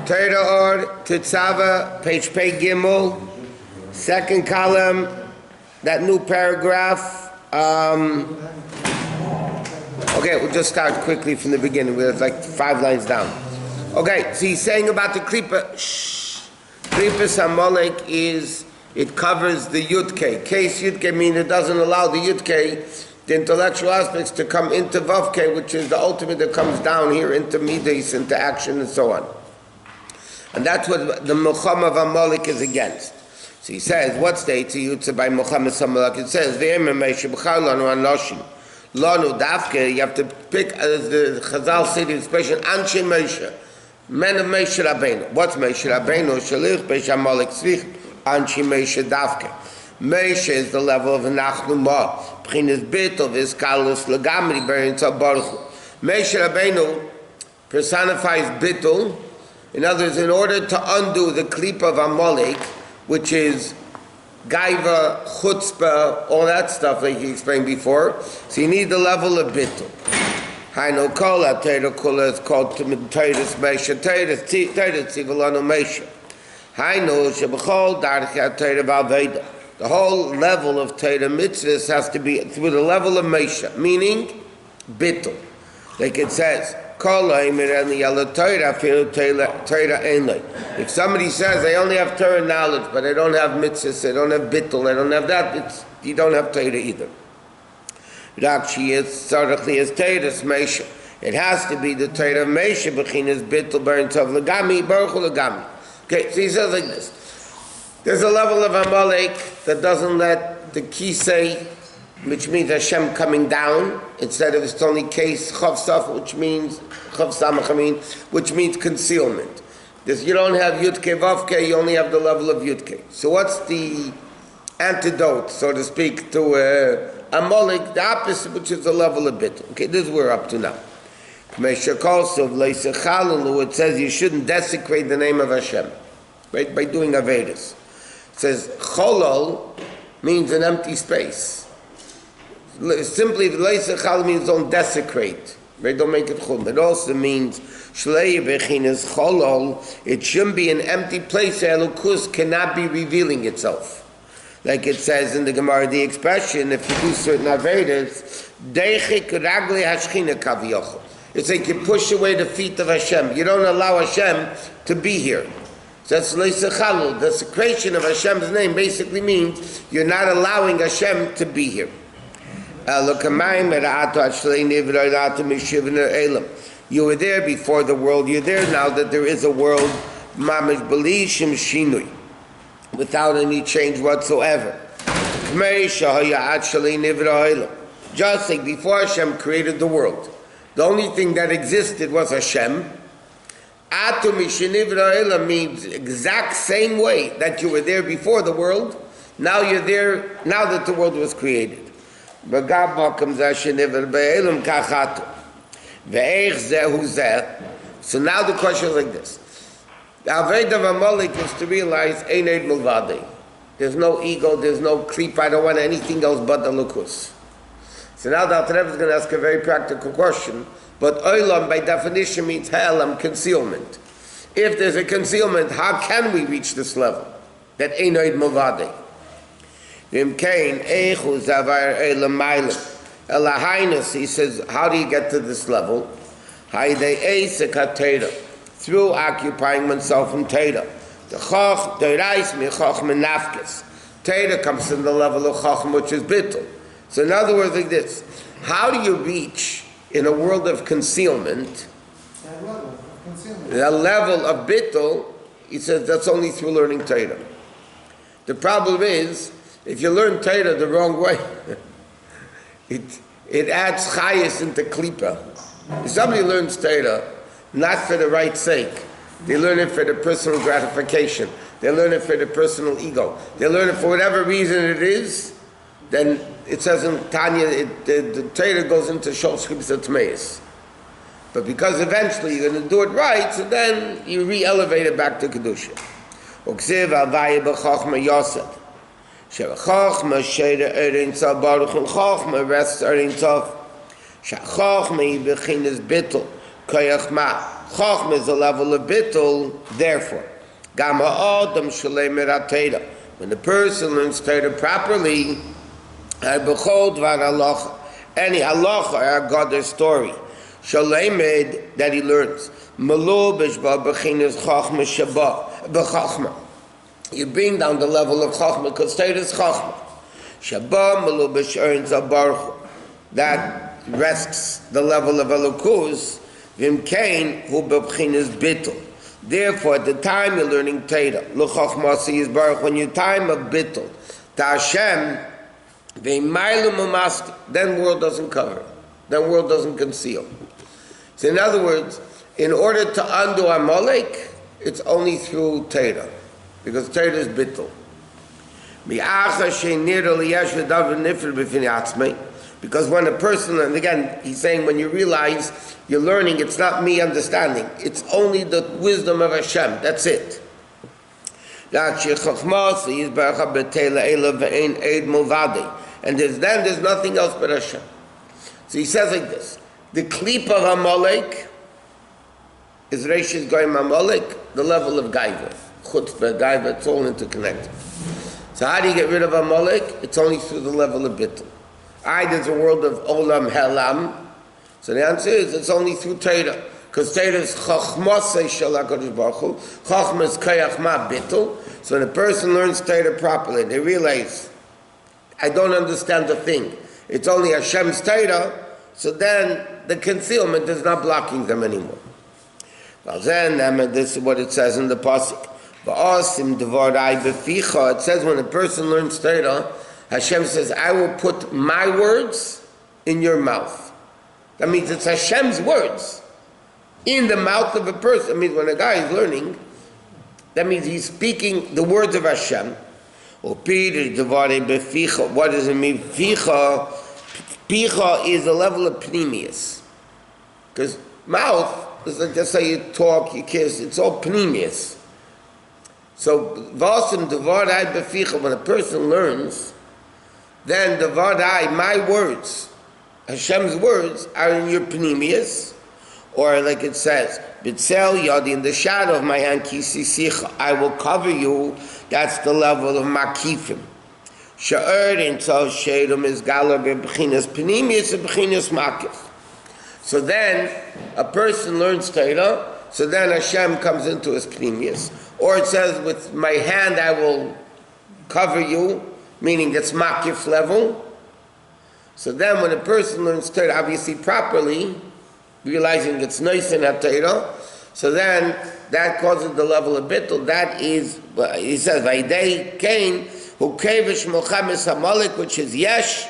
Torah or Tetzaveh, page Pei Gimel, second column, that new paragraph. Okay, we'll just start quickly from the beginning. We're like 5 lines down. Okay, so he's saying about the Klipa. Klipas Amalek is, it covers the Yudke. Case Yudke means it doesn't allow the Yudke, the intellectual aspects, to come into Vavke, which is the ultimate that comes down here into Midas, into action and so on. And that's what the Milchama of Amalek is against. So he says, what's the Eitzah by Milchama Amalek? It says, Lanu Davke, you have to pick, as the Chazal say the expression, Anshe Moshe, men of Moshe Rabbeinu. What's Moshe Rabbeinu? Shalich Beish Amalek Tzrich, Anshe Moshe Davke. Moshe is the level of Nachnu Ma, P'chinas Bittul, V'iskalus L'gamri, Berin Tzah Baruch Hu. Moshe Rabbeinu personifies Bittul. In other words, in order to undo the Klipa of Amalek, which is Gaiva, Chutzpah, all that stuff like he explained before, so you need the level of Bittul. Hainu Kol HaTorah Kula is called Teres Moshe, Teres Tzivalanu Moshe. Hainu Shebechol Darchi HaTorah V'Aveda. The whole level of Torah mitzvahs has to be through the level of Moshe, meaning Bittul. Like it says, if somebody says they only have Torah knowledge, but they don't have mitzvahs, they don't have bittul, they don't have that, you don't have Torah either. It has to be the Torah of Moshe, b'chinas bittul berin tov l'gami, baruch hu l'gami. Okay, so he says like this. There's a level of Amalek that doesn't let the kisei, which means Hashem coming down, instead of it's only case chavsaf, which means chav samach, which means concealment. This, you don't have yudke vavke, you only have the level of yudke. So what's the antidote, so to speak, to Amalek, the opposite, which is the level of bittul? Okay, this is where we're up to now. It says you shouldn't desecrate the name of Hashem, right, by doing avedas. It says cholol means an empty space. Simply, Leisachal means don't desecrate, right? Don't make it chum. It also means Shlei Bechinas Cholol. It shouldn't be an empty place. Elokus cannot be revealing itself, like it says in the Gemara. The expression, if you do certain avedas, Deichik Ragli Hashchina Kaviyachol. It's like you push away the feet of Hashem. You don't allow Hashem to be here. So that's Leisachal. The desecration of Hashem's name basically means you're not allowing Hashem to be here. You were there before the world. You're there now that there is a world, without any change whatsoever. Just like before Hashem created the world, the only thing that existed was Hashem. Means exact same way that you were there before the world. Now you're there now that the world was created. So now the question is like this. The Aved of Amalek is to realize Eined Milvade. There's no ego, there's no creep, I don't want anything else but the Lukus. So now the Alter Rebbe is going to ask a very practical question, but Olam by definition means Ha'elam, concealment. If there's a concealment, how can we reach this level? That Eined Milvade. He says, how do you get to this level? Through occupying oneself in Torah. Torah comes in the level of Chacham, which is Bittul. So in other words, like this, how do you reach, in a world of concealment, the level of Bittul? He says that's only through learning Torah. The problem is, if you learn Torah the wrong way, it adds chayas into klipa. If somebody learns Torah not for the right sake, they learn it for the personal gratification, they learn it for the personal ego, they learn it for whatever reason it is, then it says in Tanya, the Torah goes into shol shchibs atmeis. But because eventually you're going to do it right, so then you re-elevate it back to Kedusha. Uksiv avaya b'chachma Yosef. Chachma sheira erin tzav baruch and chachma rests erin tzav. Chachma bechinas bittul Koyach ma. Chochma is a level of bittul, therefore. Gam ha'adam shalei meratera. When the person learns Torah properly, b'chol dvar halacha, any halacha or Agada story, shalemed that he learns, malo b'shba b'chinas chochma shaba b'chochma. You bring down the level of chochma because Torah is chochma. Shaba malo b'sherin zabarchu, that rests the level of elokus. Vim kain hu b'chinas bittul. Therefore, at the time you're learning Torah, l'chochmasi is baruch, when your time of bittul, to Hashem, then world doesn't cover, then world doesn't conceal. So in other words, in order to undo Amalek, it's only through Torah, because Torah is bittul. Because when a person, and again, he's saying when you realize you're learning, it's not me understanding, it's only the wisdom of Hashem, that's it. And there's nothing else but Hashem. So he says like this, the klip of Amalek is Reishis Goyim Amalek, the level of Gaiva, Chutzpah, Gaiva, it's all interconnected. So how do you get rid of Amalek? It's only through the level of Bittul. There's a world of Olam Helam. So the answer is it's only through Torah. Because Torah is Chochmasei Shel HaKadosh Baruch Hu. Chochma is Koyach Ma Bittul. So when a person learns Torah properly, they realize, I don't understand the thing. It's only Hashem's Torah. So then the concealment is not blocking them anymore. Well then, this is what it says in the Pasuk. It says when a person learns Torah, Hashem says, I will put my words in your mouth. That means it's Hashem's words in the mouth of a person. That means when a guy is learning, that means he's speaking the words of Hashem. What does it mean? Picha is a level of pneumius. Because mouth is like just how you talk, you kiss, it's all pneumius. So, when a person learns, then the vadai, my words, Hashem's words, are in your pneumius, or like it says, B'tzel yadi, in the shadow of my hand, kisisicha, I will cover you. That's the level of makifim. Sha'er in tzal shedum is galar b'b'chinas pneumius and b'chinas makif. So then a person learns Torah, so then Hashem comes into his pneumius. Or it says, with my hand I will cover you, meaning it's makif level. So then when a person learns Torah, obviously properly, realizing it's nice in Torah, so then that causes the level of bittul. That is, he says, Vaidei Kain, who kavish mochamis Amalek, which is yesh,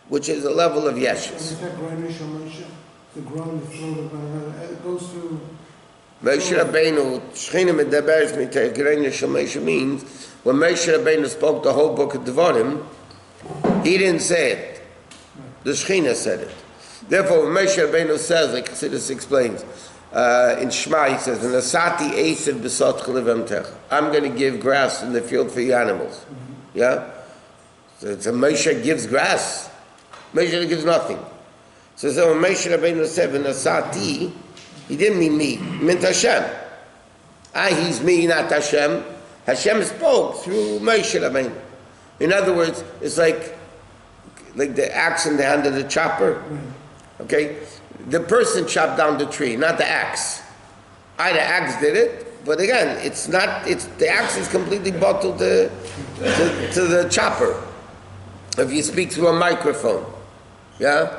which is a level of yeshes. The ground, the throat, it goes through. Moshe Rabbeinu, Shechina medaberes mitei Gerein Shemesha means when Moshe Rabbeinu spoke the whole book of Devarim, he didn't say it. The Shechina said it. Therefore, when Moshe Rabbeinu says, like Chassidus explains, in Shema he says, "Nasati esav b'sot chalivem tech." I'm going to give grass in the field for your animals. Yeah. So Moshe gives grass. Moshe gives nothing. So when Moshe Rabbeinu said, "Nasati," he didn't mean me. He meant Hashem. He's me, not Hashem. Hashem spoke through Moshe Rabbeinu. In other words, it's like the axe in the hand of the chopper. Okay? The person chopped down the tree, not the axe. The axe did it, but again, the axe is completely bottled to the chopper. If you speak through a microphone. Yeah?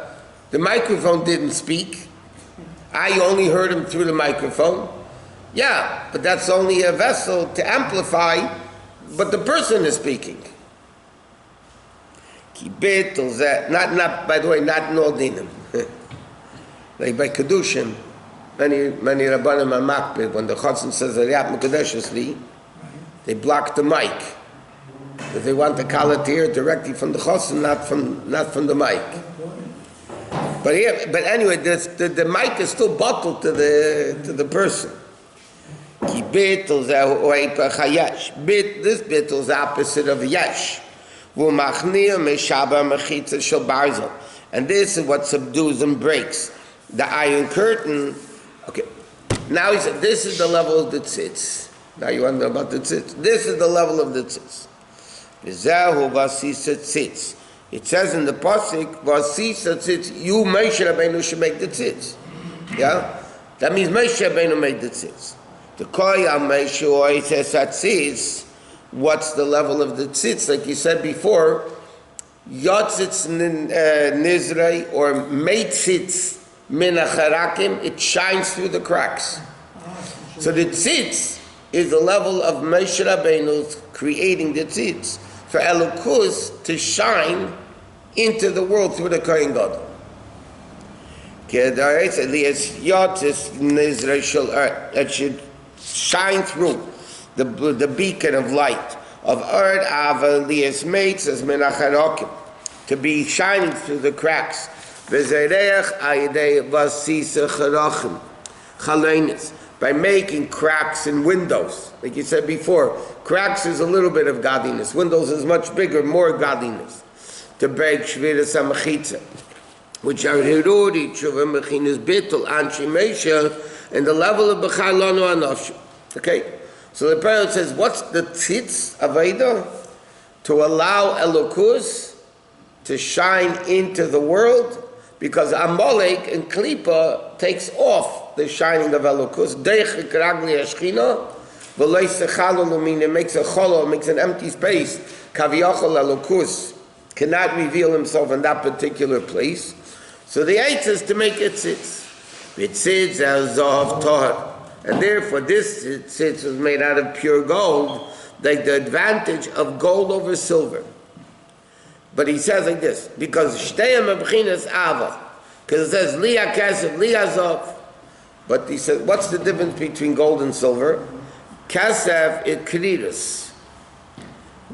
The microphone didn't speak. You only heard him through the microphone. Yeah, but that's only a vessel to amplify, but the person is speaking. Not by the way, not in all dinim. Like by Kedushim, many Rabbanim are makbid, when the Chassan says Aliyat Mekadeshus Li, they block the mic. Because they want the kala to hear directly from the Chassan, not from the mic. But anyway, the mic is still bottled to the person. This bittul is the opposite of yesh. And this is what subdues and breaks the iron curtain Okay. Now he said, this is the level of the tzitz. Now you want to know about the tzitz. This is the level of the tzitz. V'zehu v'asisa tzitz. It says in the pasuk, v'asisa tzitz, you, Moshe Rabbeinu, should make the tzitz. Yeah? That means Moshe Rabbeinu made the tzitz. The koyam Moshe says tzitz. What's the level of the tzitz? Like you said before, yotzitz nizrei or meitzitz min acharakim, it shines through the cracks. So the tzitz is the level of Moshe Rabbeinu's creating the tzitz for Elokus to shine into the world through the Kohen Gadol. It should shine through the beacon of light of Erd Ava Lias Mates as Menacharakim, to be shining through the cracks. By making cracks in windows. Like you said before, cracks is a little bit of godliness. Windows is much bigger, more godliness. To break Shviras HaMechitza, which are Hiruri, Tshuva, Mechinas, Bittul, Anshi Mesha, and the level of B'chai Lanu Anoshu. Okay? So the Torah says, what's the tzitz Aveda? To allow Elokus to shine into the world, because Amalek and Klipa takes off the shining of Elokus. Deichik Ragli Ashchina, V'loi Sechalo Lumina, makes a cholo, makes an empty space. Kaviyachol Elokus cannot reveal himself in that particular place. So the eight is to make it tzitz. V'tzitz el Zahav Tahar. And therefore this tzitz was made out of pure gold, like the advantage of gold over silver. But he says like this, because Shteyam Abchinas Ava, because it says Liya Kesef, Liya Zav. But he says, what's the difference between gold and silver? Kesef is Kridus.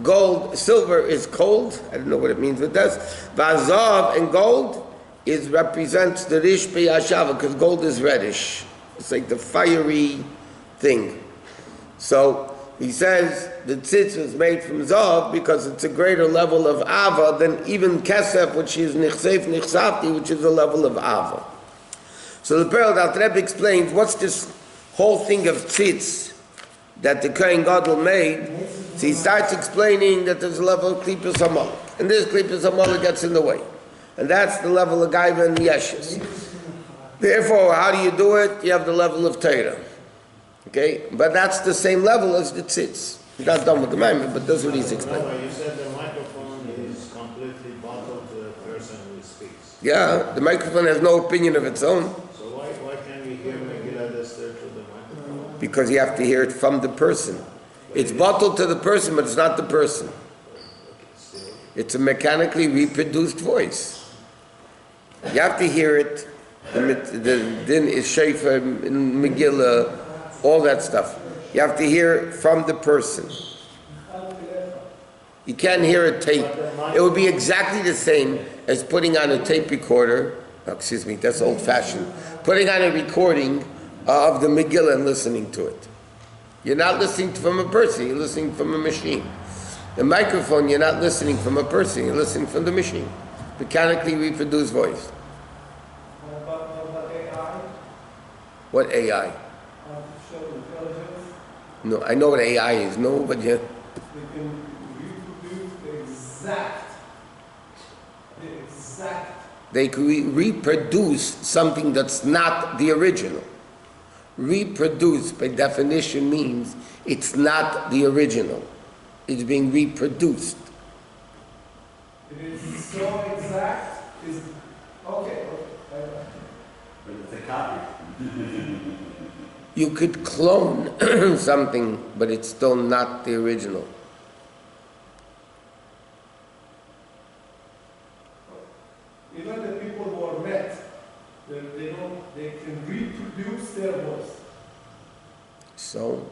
Gold, silver is cold. I don't know what it means, but that's Vazav, and gold represents the Rish B'Yashava, because gold is reddish. It's like the fiery thing. So he says the tzitz was made from Zav because it's a greater level of Ava than even Kesef, which is Nichsef Nichsafti, which is a level of Ava. So the Perel Al Rebbe explains what's this whole thing of tzitz that the Kohen Gadol made. So he starts explaining that there's a level of Klipas Amalek, and this Klipas Amalek gets in the way, and that's the level of Gaiva and Yeshus. Therefore, how do you do it? You have the level of Torah. Okay? But that's the same level as the tzitz. He's not done with the Maimon, but that's what he's explaining. You said the microphone is completely bottled to the person who speaks. Yeah, the microphone has no opinion of its own. So why can't we hear Megillah Esther through the microphone? Because you have to hear it from the person. It's bottled to the person, but it's not the person. It's a mechanically reproduced voice. You have to hear it. The din is Shefer, in Megillah, all that stuff. You have to hear it from the person. You can't hear a tape. It would be exactly the same as putting on a tape recorder. Oh, excuse me, that's old-fashioned. Putting on a recording of the Megillah and listening to it. You're not listening from a person, you're listening from a machine. The microphone, you're not listening from a person, you're listening from the machine. Mechanically reproduced voice. What AI? Artificial intelligence. No, I know what AI is. No, but yeah. They can reproduce the exact. They can reproduce something that's not the original. Reproduce, by definition, means it's not the original. It's being reproduced. It is so exact. Is okay. But it's a copy. You could clone something, but it's still not the original. Even the people who are met, they can reproduce their voice. So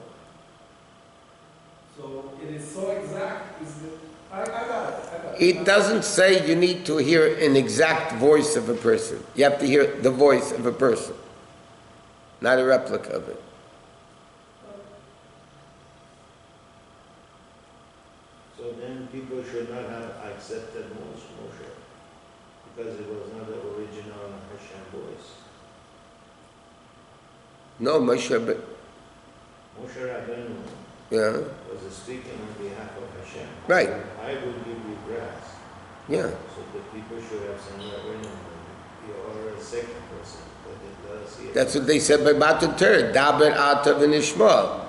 it is so exact. I got it. it doesn't say you need to hear an exact voice of a person. You have to hear the voice of a person, not a replica of it. So then people should not have accepted Moshe because it was not the original Hashem voice. No, Moshe Rabbeinu. Moshe Rabbeinu Yeah. was speaking on behalf of Hashem. Right. I will give you grass. Yeah. So the people should have some Rabbeinu. You're a second person. But let us hear. That's what they said by Matan Torah. Daber Ata v'nishma.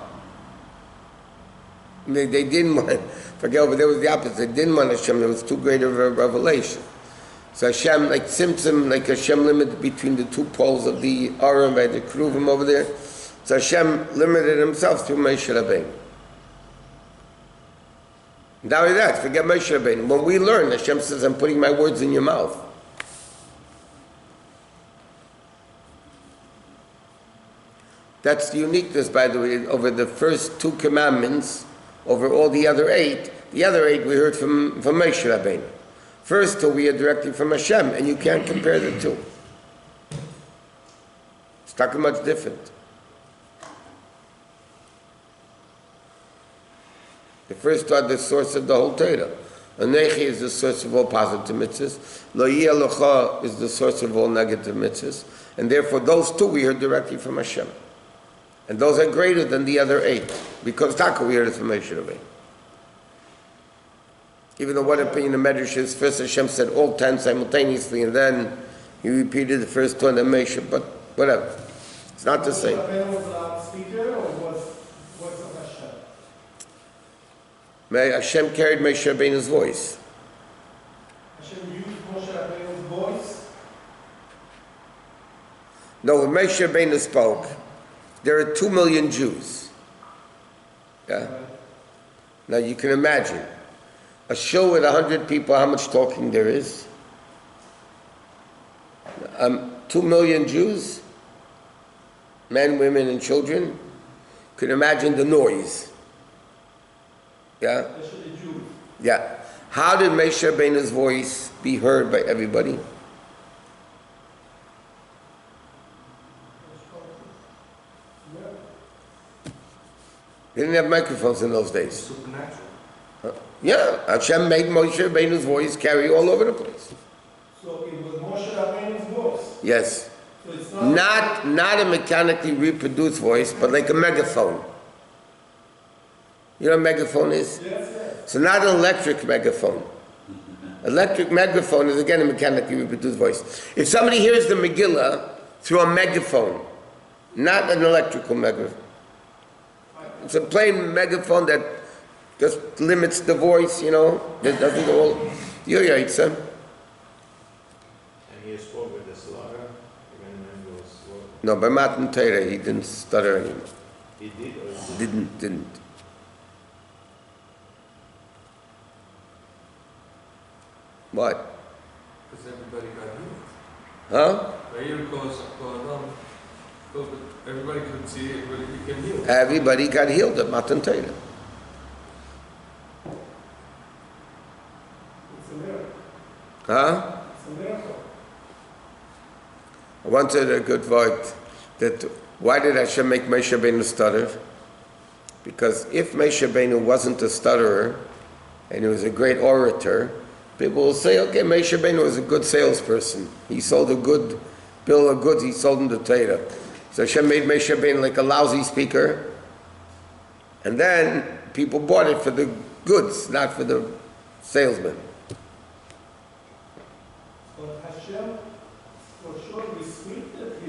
They didn't want, forget over there was the opposite. They didn't want Hashem. There was too great of a revelation. So Hashem, like Tzimtzum, like Hashem limited between the two poles of the Aron by the Kruvim over there. So Hashem limited himself through Moshe Rabbeinu. Not only that, forget Moshe Rabbeinu. When we learn, Hashem says, I'm putting my words in your mouth. That's the uniqueness, by the way, over the first 2 commandments, over all the other 8. The other 8 we heard from Moshe Rabbeinu. First 2 we heard directly from Hashem, and you can't compare the 2. It's not much different. The first 2 are the source of the whole Torah. Anechi is the source of all positive mitzvahs. Lo yeh locha is the source of all negative mitzvahs. And therefore those 2 we heard directly from Hashem. And those are greater than the other 8. Because Taka we heard it from Moshe Rabbeinu. Even though one opinion of Medrash is, first Hashem said all 10 simultaneously, and then he repeated the first 2 and then Moshe, but whatever. It's not the same. Moshe Rabbeinu was a loudspeaker, or was voice of Hashem? Hashem carried Moshe Rabbeinu's voice. Hashem used Moshe Rabbeinu's voice. No, when Moshe Rabbeinu spoke, there are 2 million Jews. Yeah? Now you can imagine, a show with 100 people, how much talking there is? 2 million Jews, men, women, and children. You can imagine the noise. Yeah? Especially Jews. Yeah. How did Moshe Rabbeinu's voice be heard by everybody? They didn't have microphones in those days. Supernatural. Yeah, Hashem made Moshe Rabbeinu's voice carry all over the place. So it was Moshe Rabbeinu's voice. Yes. So it's not Not a mechanically reproduced voice, but like a megaphone. You know what a megaphone is? Yes, yes. So not an electric megaphone. Electric megaphone is again a mechanically reproduced voice. If somebody hears the Megillah through a megaphone, not an electrical megaphone. It's a plain megaphone that just limits the voice, you know. That doesn't go all. You're right, son. And he spoke with the slaughter, even when he was working. No, by Matan Torah, he didn't stutter anymore. He did or he Didn't. What? Because everybody got healed. Huh? Right, going on. But everybody could see it, everybody became healed. Everybody got healed at Matan Torah. It's a miracle. Huh? It's a miracle. I wanted a good word that why did Hashem make Moshe Rabbeinu stutter? Because if Moshe Rabbeinu wasn't a stutterer and he was a great orator, people will say, okay, Moshe Rabbeinu was a good salesperson. He sold a good bill of goods, he sold them the Torah. So Hashem made Moshe Rabbeinu like a lousy speaker, and then people bought it for the goods, not for the salesman. But Hashem, for sure, restricted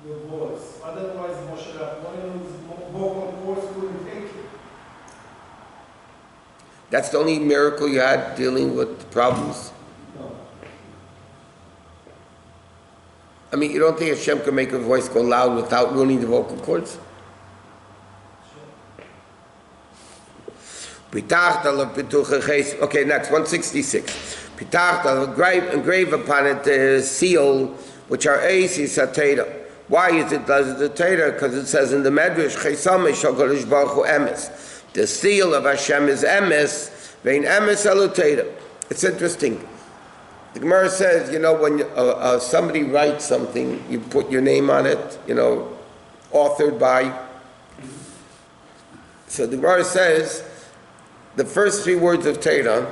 the voice. Otherwise, Moshe Rabbeinu's vocal cords couldn't take it. That's the only miracle you had dealing with problems. No. I mean, you don't think Hashem can make a voice go loud without ruining the vocal cords? Okay, next, 166. Engrave upon it the seal, which are Eis Torah. Why is it does the Torah? Because it says in the Medrash, the seal of Hashem is emes, vein emes elu Torah. It's interesting. The Gemara says, you know, when somebody writes something, you put your name on it, you know, authored by. So the Gemara says, the first 3 words of Torah,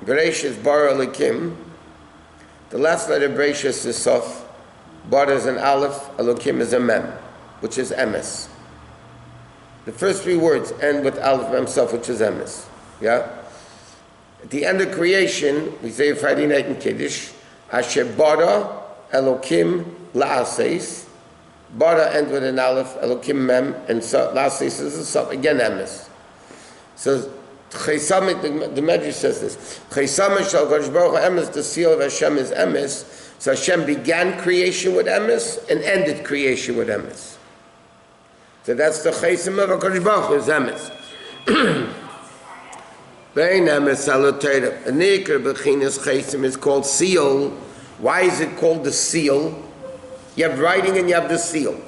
Bereshis bara Elokim, the last letter Bereshis is Sof, Bara is an aleph, Elokim is a mem, which is emes. The first three words end with aleph mem suf, which is emes. Yeah? At the end of creation, we say Friday night in Kiddush, Asher bara Elokim la'aseis. Bara ends with an aleph, Elokim mem, and la'aseis is a suf, again emes. So, Chaysamik, the Medrash says this. Chaysamik shal Kodesh Baruch Hu emes, the seal of Hashem is emes. So Hashem began creation with emes and ended creation with emes. So that's the Chaysim of HaKadosh Baruch Hu is emes. Vein emes alotayra. A nikr b'chinas Chaysim is called seal. Why is it called the seal? You have writing and you have the seal.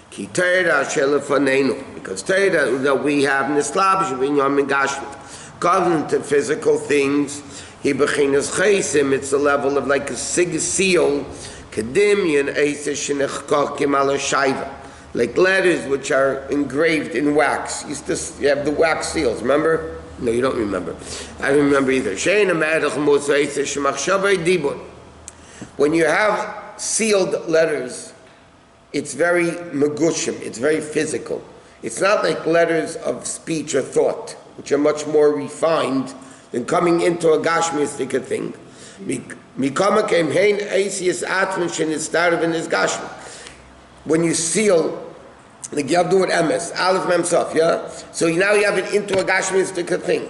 Ki Torah shelefanenu, because Torah that we have nislabish v'inyan migashmit, covenant to physical things. He bechinas chaysim, it's a level of like a seal, kedimyan eisish nechkokim ala shayva, like letters which are engraved in wax. You have the wax seals, remember? No, you don't remember. I don't remember either. Sheina me'edach mus eisish machshavei dibur. When you have sealed letters, it's very megushim, it's very physical. It's not like letters of speech or thought, which are much more refined than coming into a gashmistic thing. When you seal, like you have to do it emes, aleph mem sof, yeah? So now you have it into a gashmistic thing.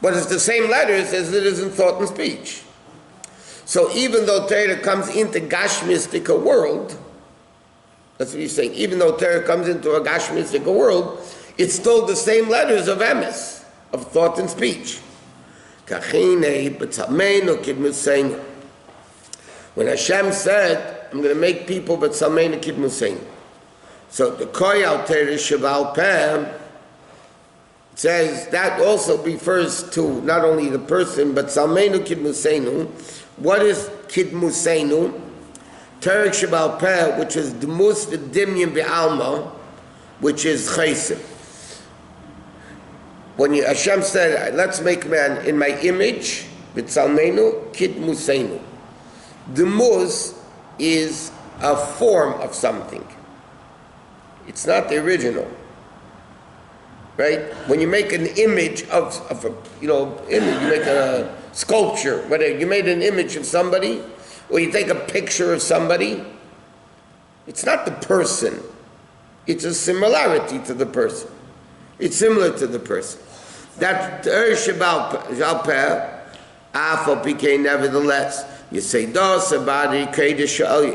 But it's the same letters as it is in thought and speech. So even though Torah comes into gashmistic world, that's what he's saying. Even though Torah comes into a gashmistic world, it's still the same letters of emes, of thought and speech. When Hashem said, I'm going to make people b'tzalmeinu kidmuseinu. So the koyal Torah shaval peh says that also refers to not only the person, but tzalmeinu kidmuseinu. What is kidmuseinu? Torah shaval peh, which is dmus v'dimyon be'alma, which is chaysim. When Hashem said, let's make man in my image, b'tzalmeinu kidmuseinu. The mus is a form of something. It's not the original. Right? When you make an image of a, image, you make a sculpture, whatever, you made an image of somebody, or you take a picture of somebody, it's not the person. It's a similarity to the person. It's similar to the person. That nevertheless, you say,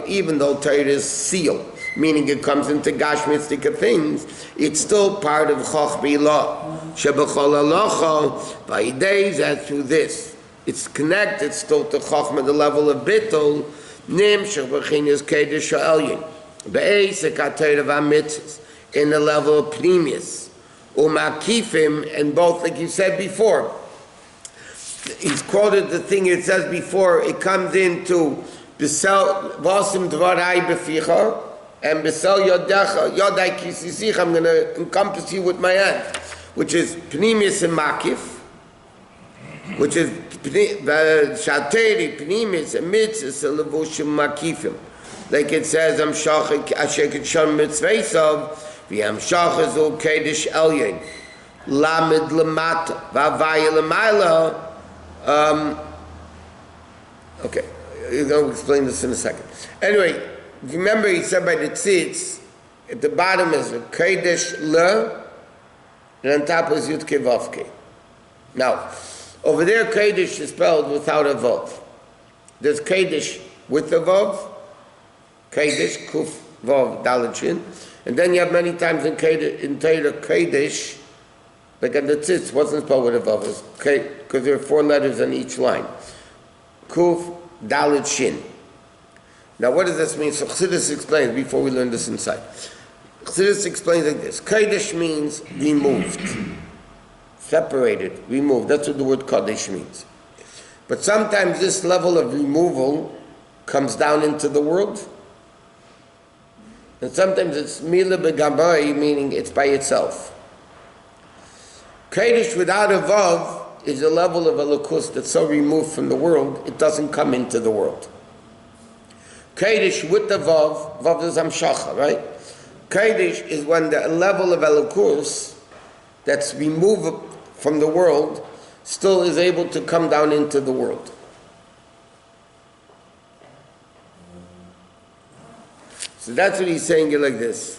even though Torah is sealed, meaning it comes into gashmistic things, it's still part of Chochmei Law. By days, as through this, it's connected still to Chochmah, the level of Bittul, in the level of Pnimius. Umakifim, and both, like you said before, he's quoted the thing it says before, it comes into B'sel Vasim Dvarai B'ficha, and B'sel Yodai Kisisich, I'm going to encompass you with my hand, which is Pnimius and Makif, which is Shateri, Pnimius, and Mitzvah, Levushim Makifim. Like it says, I'm Shachik, Ashek Shon Mitzvah, V'yam Shachazu Kedesh Elyon, Lamed Lamata, Vavaya Lamayla. Okay, I'm going to explain this in a second. Anyway, remember he said by the tzitz, at the bottom is a Kedesh Le, and on top is Yud Kevavke. Now, over there Kedesh is spelled without a Vav. There's Kedesh with a Vav, Kedesh, Kuf, Vav, Dalet Shin. And then you have many times in Torah, Kedesh, like on the tzitz, wasn't spelled with a vav, because there are 4 letters on each line. Kuf, Dalet, Shin. Now what does this mean? So Chassidus explains, before we learn this inside. Chassidus explains like this. Kedesh means removed, separated, removed. That's what the word Kadesh means. But sometimes this level of removal comes down into the world. And sometimes it's mila begabai, meaning it's by itself. Kedesh without a vav is a level of elokus that's so removed from the world, it doesn't come into the world. Kodesh with the Vav, Vav is Amshacha, right? Kodesh is when the level of Elokus that's removed from the world still is able to come down into the world. So that's what he's saying here like this.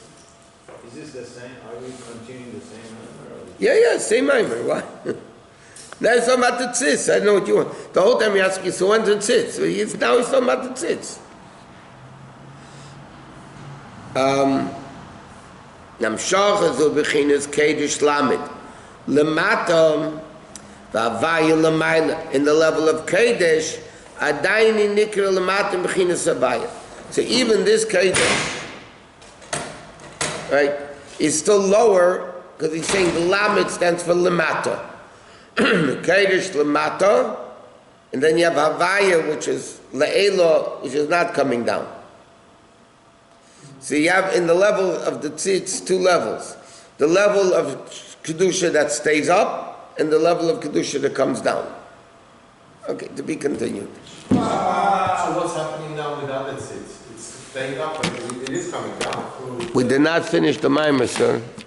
Is this the same? Are we continuing the same number? Yeah, same Maimer. Why? Now he's talking about the tzitz. I don't know what you want. The whole time he asks you, so when's the tzitz? So now he's talking about the tzitz. Namshach zu bechinas Kodesh Lamed. Lemata v'avaya l'mayla. In the level of Kodesh, adayni nikra lemata bechinas avaya. So even this Kodesh, right, is still lower because he's saying the Lamed stands for Lemata. Kodesh Lemata, and then you have Havaya, which is Le'ela, which is not coming down. So you have in the level of the tzitz two levels. The level of Kedusha that stays up, and the level of Kedusha that comes down. Okay, to be continued. So what's happening now with other tzitz? It's staying up, but it is coming down. We did not finish the Maimer, sir.